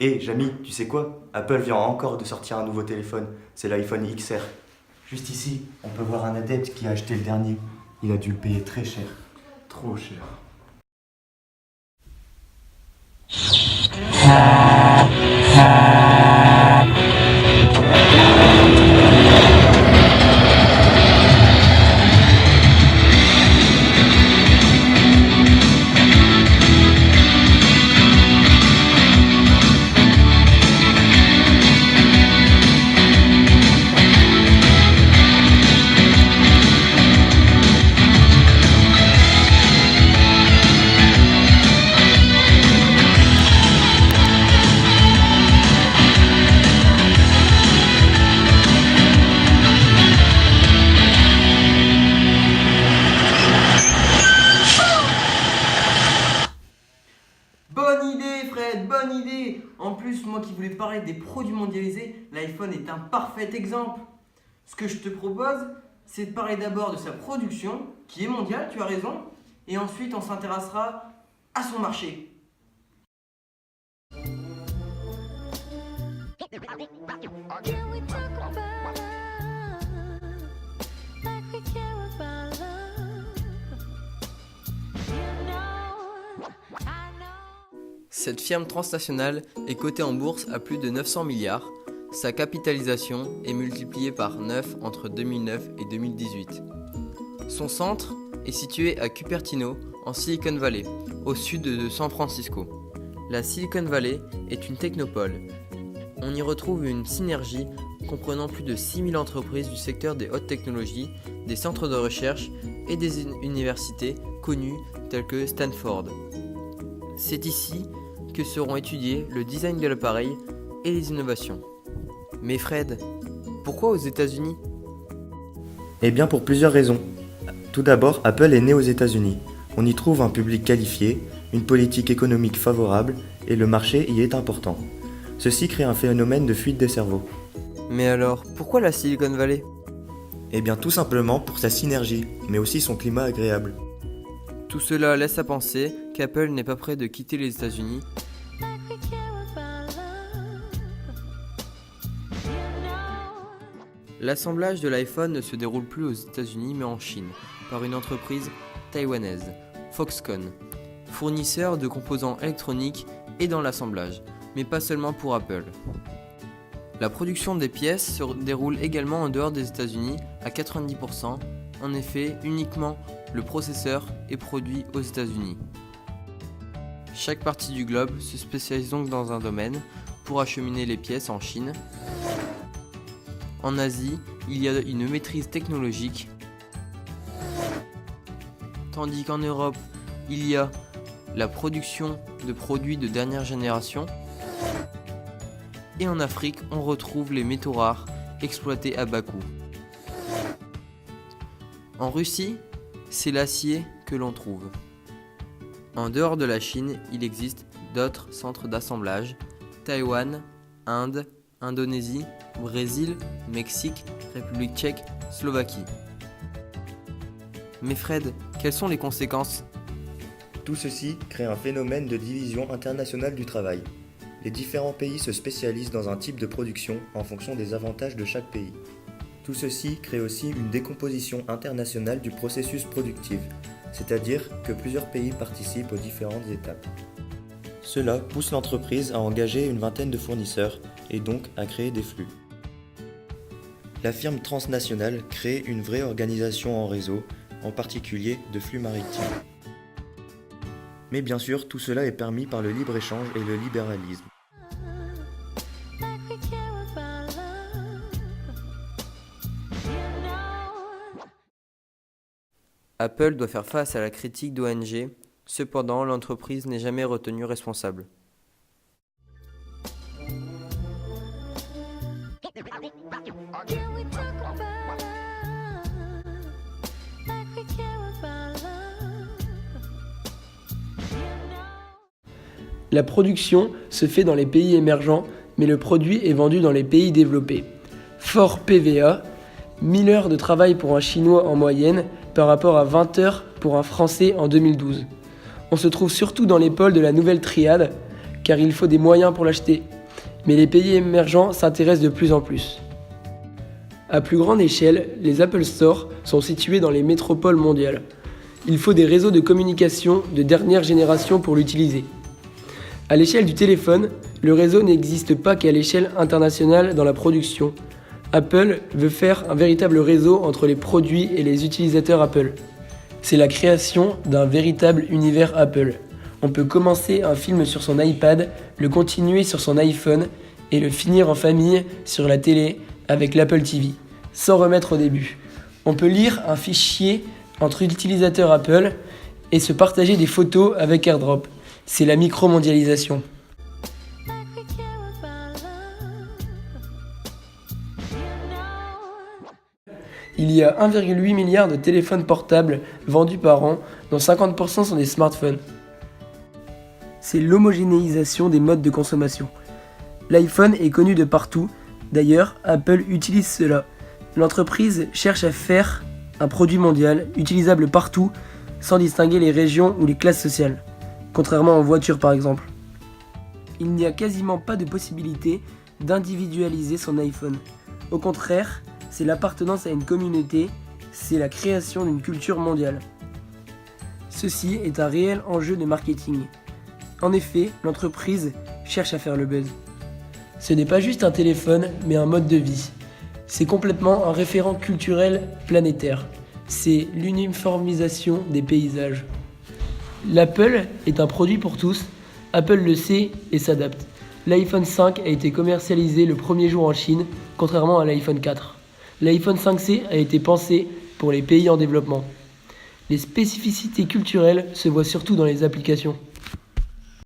Jamy, tu sais quoi? Apple vient encore de sortir un nouveau téléphone, c'est l'iPhone XR. Juste ici, on peut voir un adepte qui a acheté le dernier. Il a dû le payer très cher. Trop cher. Bonne idée, Fred, bonne idée. En plus, moi qui voulais parler des produits mondialisés, l'iPhone est un parfait exemple. Ce que je te propose, c'est de parler d'abord de sa production, qui est mondiale, tu as raison, et ensuite on s'intéressera à son marché. Can we talk about love like we care about love? You know, I know. Cette firme transnationale est cotée en bourse à plus de 900 milliards. Sa capitalisation est multipliée par 9 entre 2009 et 2018. Son centre est situé à Cupertino, en Silicon Valley, au sud de San Francisco. La Silicon Valley est une technopole. On y retrouve une synergie comprenant plus de 6000 entreprises du secteur des hautes technologies, des centres de recherche et des universités connues telles que Stanford. C'est ici que seront étudiés le design de l'appareil et les innovations. Mais Fred, pourquoi aux États-Unis ? Eh bien pour plusieurs raisons. Tout d'abord, Apple est né aux États-Unis. On y trouve un public qualifié, une politique économique favorable et le marché y est important. Ceci crée un phénomène de fuite des cerveaux. Mais alors, pourquoi la Silicon Valley ? Eh bien tout simplement pour sa synergie, mais aussi son climat agréable. Tout cela laisse à penser qu'Apple n'est pas prêt de quitter les États-Unis. Like we care about love. You know. L'assemblage de l'iPhone ne se déroule plus aux États-Unis mais en Chine, par une entreprise taïwanaise, Foxconn, fournisseur de composants électroniques et dans l'assemblage, mais pas seulement pour Apple. La production des pièces se déroule également en dehors des États-Unis à 90%, en effet uniquement le processeur est produit aux États-Unis. Chaque partie du globe se spécialise donc dans un domaine pour acheminer les pièces en Chine. En Asie, il y a une maîtrise technologique, tandis qu'en Europe, il y a la production de produits de dernière génération. Et en Afrique, on retrouve les métaux rares exploités à bas coût. En Russie, c'est l'acier que l'on trouve. En dehors de la Chine, il existe d'autres centres d'assemblage, Taïwan, Inde, Indonésie, Brésil, Mexique, République tchèque, Slovaquie. Mais Fred, quelles sont les conséquences ? Tout ceci crée un phénomène de division internationale du travail. Les différents pays se spécialisent dans un type de production en fonction des avantages de chaque pays. Tout ceci crée aussi une décomposition internationale du processus productif, c'est-à-dire que plusieurs pays participent aux différentes étapes. Cela pousse l'entreprise à engager une vingtaine de fournisseurs et donc à créer des flux. La firme transnationale crée une vraie organisation en réseau, en particulier de flux maritimes. Mais bien sûr, tout cela est permis par le libre-échange et le libéralisme. Like we care about love. You know. Apple doit faire face à la critique d'ONG, cependant l'entreprise n'est jamais retenue responsable. Can we talk about love like we care about love? You know. La production se fait dans les pays émergents, mais le produit est vendu dans les pays développés. Fort PVA, 1000 heures de travail pour un Chinois en moyenne par rapport à 20 heures pour un Français en 2012. On se trouve surtout dans les pôles de la nouvelle triade, car il faut des moyens pour l'acheter. mais les pays émergents s'intéressent de plus en plus. À plus grande échelle, les Apple Store sont situés dans les métropoles mondiales. Il faut des réseaux de communication de dernière génération pour l'utiliser. À l'échelle du téléphone, le réseau n'existe pas qu'à l'échelle internationale dans la production. Apple veut faire un véritable réseau entre les produits et les utilisateurs Apple. C'est la création d'un véritable univers Apple. On peut commencer un film sur son iPad, le continuer sur son iPhone et le finir en famille sur la télé avec l'Apple TV, sans remettre au début. On peut lire un fichier entre utilisateurs Apple et se partager des photos avec AirDrop. C'est la micro-mondialisation. like we care about love. You know. Il y a 1,8 milliard de téléphones portables vendus par an, dont 50% sont des smartphones. C'est l'homogénéisation des modes de consommation. L'iPhone est connu de partout, d'ailleurs Apple utilise cela. L'entreprise cherche à faire un produit mondial, utilisable partout, sans distinguer les régions ou les classes sociales, contrairement aux voitures par exemple. Il n'y a quasiment pas de possibilité d'individualiser son iPhone. Au contraire, c'est l'appartenance à une communauté, c'est la création d'une culture mondiale. Ceci est un réel enjeu de marketing. En effet, l'entreprise cherche à faire le buzz. Ce n'est pas juste un téléphone, mais un mode de vie. C'est complètement un référent culturel planétaire. C'est l'uniformisation des paysages. L'Apple est un produit pour tous, Apple le sait et s'adapte. L'iPhone 5 a été commercialisé le premier jour en Chine, contrairement à l'iPhone 4. L'iPhone 5C a été pensé pour les pays en développement. Les spécificités culturelles se voient surtout dans les applications.